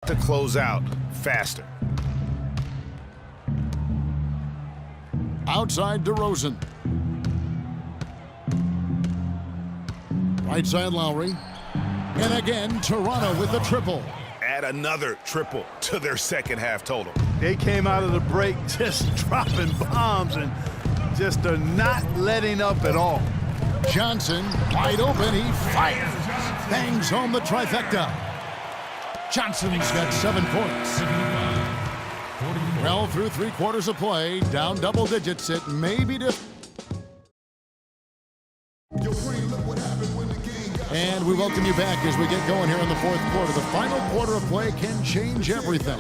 to close out faster. Outside DeRozan. Right side Lowry. And again, Toronto with the triple. Add another triple to their second half total. They came out of the break just dropping bombs and just are not letting up at all. Johnson, wide open, he fires. Bangs home the trifecta. Johnson's got 7 points. Well, through 3 quarters of play, down double digits, it may be different. And we welcome you back as we get going here in the 4th quarter. The final quarter of play can change everything.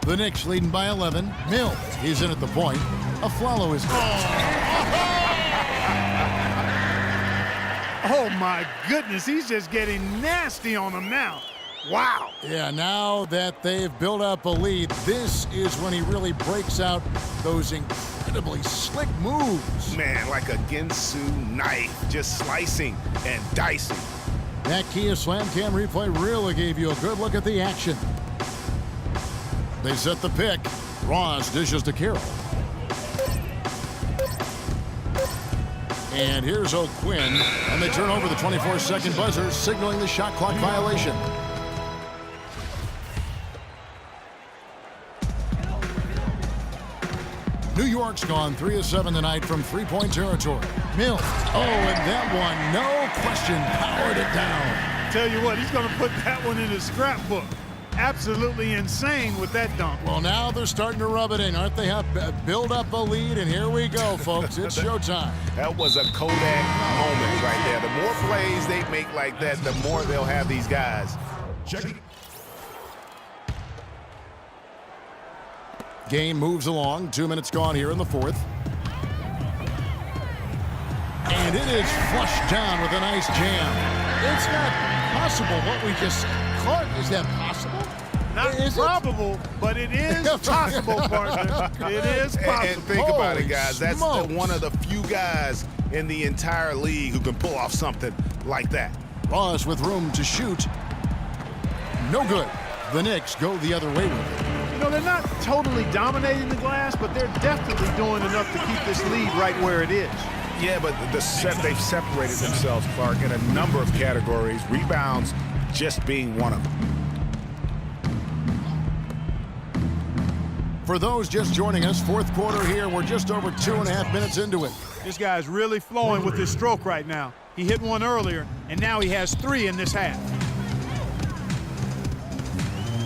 The Knicks leading by 11. Mills, he's in at the point. Aflalo is... Oh, my goodness. He's just getting nasty on them now. Wow. Yeah, now that they've built up a lead, this is when he really breaks out those incredibly slick moves. Man, like a Ginsu knife, just slicing and dicing. That Kia Slam Cam replay really gave you a good look at the action. They set the pick. Ross dishes to Carroll. And here's O'Quinn, and they turn over the 24-second buzzer, signaling the shot clock violation. New York's gone 3 of 7 tonight from three-point territory. Mills. Oh, and that one, no question, powered it down. Tell you what, he's going to put that one in his scrapbook. Absolutely insane with that dunk. Well, now they're starting to rub it in, aren't they? Build up a lead, and here we go, folks. It's showtime. That was a Kodak moment right there. The more plays they make like that, the more they'll have these guys. Game moves along. 2 minutes gone here in the 4th. And it is flushed down with a nice jam. It's not possible what we just caught. Is that possible? Not probable, but it is possible, partner. It is possible. And think about it, Holy guys. That's one of the few guys in the entire league who can pull off something like that. Ross with room to shoot. No good. The Knicks go the other way with it. You know, they're not totally dominating the glass, but they're definitely doing enough to keep this lead right where it is. Yeah, but they've separated themselves, Clark, in a number of categories. Rebounds just being one of them. For those just joining us, 4th quarter here. We're just over 2.5 minutes into it. This guy's really flowing with his stroke right now. He hit one earlier, and now he has 3 in this half.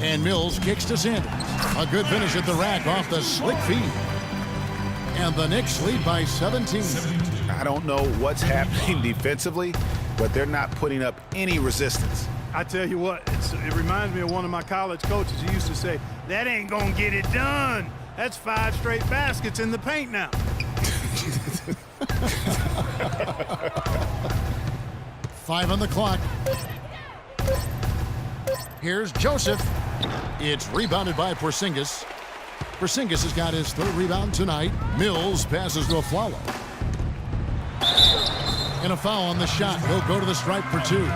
And Mills kicks to Sanders. A good finish at the rack off the slick feed. And the Knicks lead by 17. I don't know what's happening defensively, but they're not putting up any resistance. I tell you what, it reminds me of one of my college coaches. He used to say, that ain't gonna get it done. That's 5 straight baskets in the paint now. 5 on the clock. Here's Joseph. It's rebounded by Porzingis. Porzingis has got his 3rd rebound tonight. Mills passes to Aflalo. And a foul on the shot. He'll go to the stripe for 2.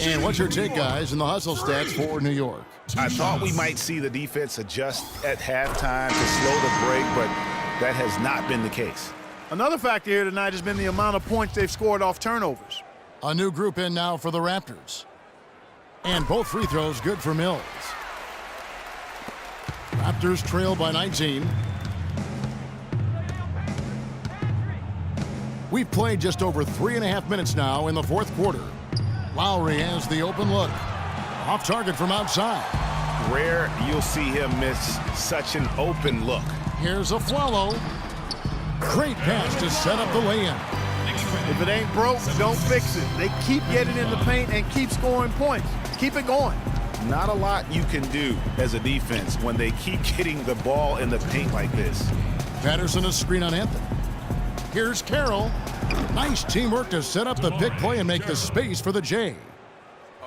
And what's your take, guys, in the hustle stats for New York? I thought we might see the defense adjust at halftime to slow the break, but that has not been the case. Another factor here tonight has been the amount of points they've scored off turnovers. A new group in now for the Raptors. And both free throws good for Mills. Raptors trail by 19. We've played just over 3.5 minutes now in the 4th quarter. Lowry has the open look. Off target from outside. Rare you'll see him miss such an open look. Here's Aflalo. Great pass to set up the lay-in. If it ain't broke, don't fix it. They keep getting in the paint and keep scoring points. Keep it going. Not a lot you can do as a defense when they keep getting the ball in the paint like this. Patterson a screen on Anthony. Here's Carroll. Nice teamwork to set up the big play and make the space for the J.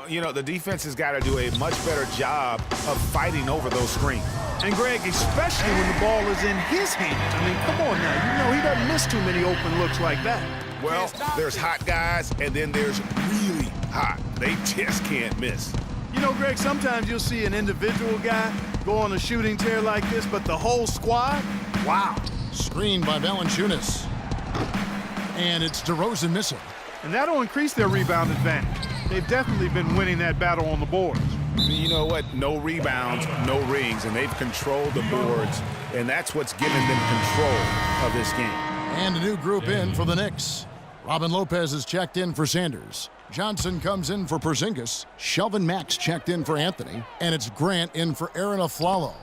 You know, the defense has got to do a much better job of fighting over those screens. And Greg, especially when the ball is in his hand. I mean, come on now. You know he doesn't miss too many open looks like that. Well, there's hot guys, and then there's really hot. They just can't miss. You know, Greg, sometimes you'll see an individual guy go on a shooting tear like this, but the whole squad, wow. Screened by Valanciunas. And it's DeRozan missing. And that'll increase their rebound advantage. They've definitely been winning that battle on the boards. You know what? No rebounds, no rings, and they've controlled the boards, and that's what's given them control of this game. And a new group in for the Knicks. Robin Lopez is checked in for Sanders. Johnson comes in for Porzingis. Shelvin Max checked in for Anthony. And it's Grant in for Aaron Aflalo.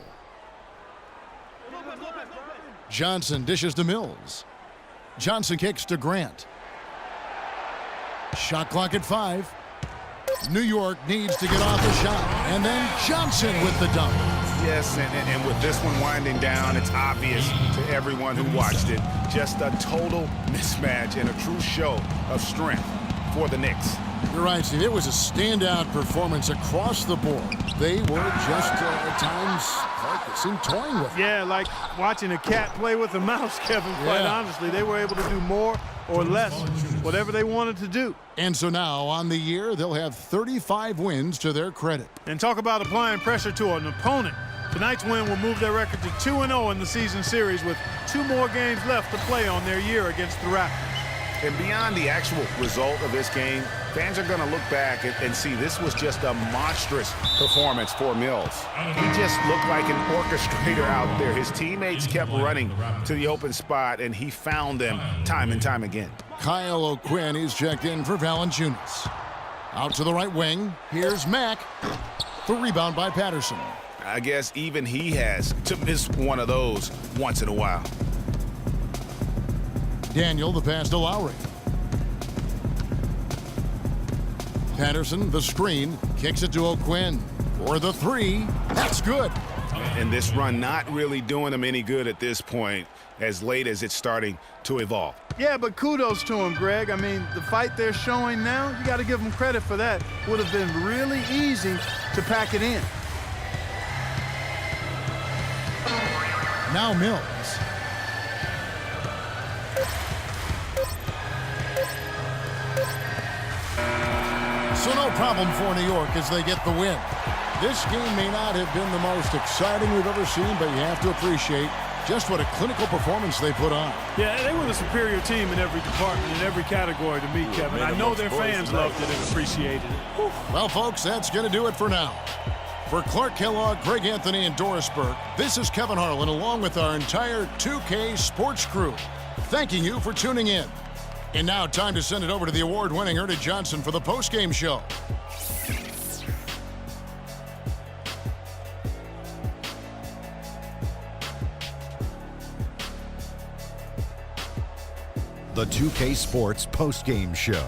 Johnson dishes to Mills. Johnson kicks to Grant. Shot clock at 5. New York needs to get off the shot. And then Johnson with the dunk. Yes, and with this one winding down, it's obvious to everyone who watched it. Just a total mismatch and a true show of strength for the Knicks. You're right, Steve. It was a standout performance across the board. They were just, at times, like it seemed toying with it. Yeah, like watching a cat play with a mouse, Kevin, quite honestly. They were able to do more or less, whatever they wanted to do. And so now, on the year, they'll have 35 wins to their credit. And talk about applying pressure to an opponent. Tonight's win will move their record to 2-0 in the season series with 2 more games left to play on their year against the Raptors. And beyond the actual result of this game, fans are going to look back and see this was just a monstrous performance for Mills. He just looked like an orchestrator out there. His teammates kept running to the open spot, and he found them time and time again. Kyle O'Quinn is checked in for Valanciunas. Out to the right wing. Here's Mack. The rebound by Patterson. I guess even he has to miss one of those once in a while. Daniel, the pass to Lowry. Patterson, the screen, kicks it to O'Quinn. For the 3, that's good. And this run not really doing him any good at this point, as late as it's starting to evolve. Yeah, but kudos to him, Greg. I mean, the fight they're showing now, you got to give them credit for that. Would have been really easy to pack it in. Now Mills. So no problem for New York as they get the win. This game may not have been the most exciting we've ever seen, but you have to appreciate just what a clinical performance they put on. Yeah, they were the superior team in every department, in every category to me, Kevin. I know their fans loved it and appreciated it. Well, folks, that's going to do it for now. For Clark Kellogg, Greg Anthony, and Doris Burke, this is Kevin Harlan along with our entire 2K Sports crew, thanking you for tuning in. And now, time to send it over to the award-winning Ernie Johnson for the post-game show. The 2K Sports post-game show.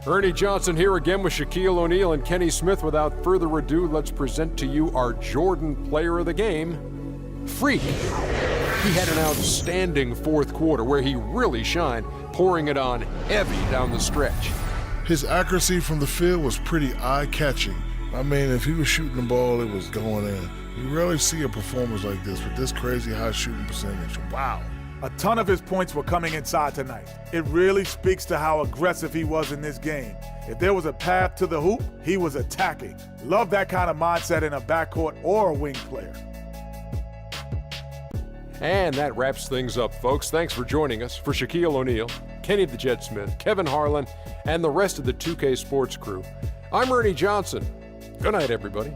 Ernie Johnson here again with Shaquille O'Neal and Kenny Smith. Without further ado, let's present to you our Jordan Player of the Game, Freak. He had an outstanding fourth quarter where he really shined, pouring it on heavy down the stretch. His accuracy from the field was pretty eye-catching. I mean, if he was shooting the ball, it was going in. You rarely see a performance like this with this crazy high shooting percentage. Wow. A ton of his points were coming inside tonight. It really speaks to how aggressive he was in this game. If there was a path to the hoop, he was attacking. Love that kind of mindset in a backcourt or a wing player. And that wraps things up, folks. Thanks for joining us. For Shaquille O'Neal, Kenny the Jet Smith, Kevin Harlan, and the rest of the 2K Sports crew, I'm Ernie Johnson. Good night, everybody.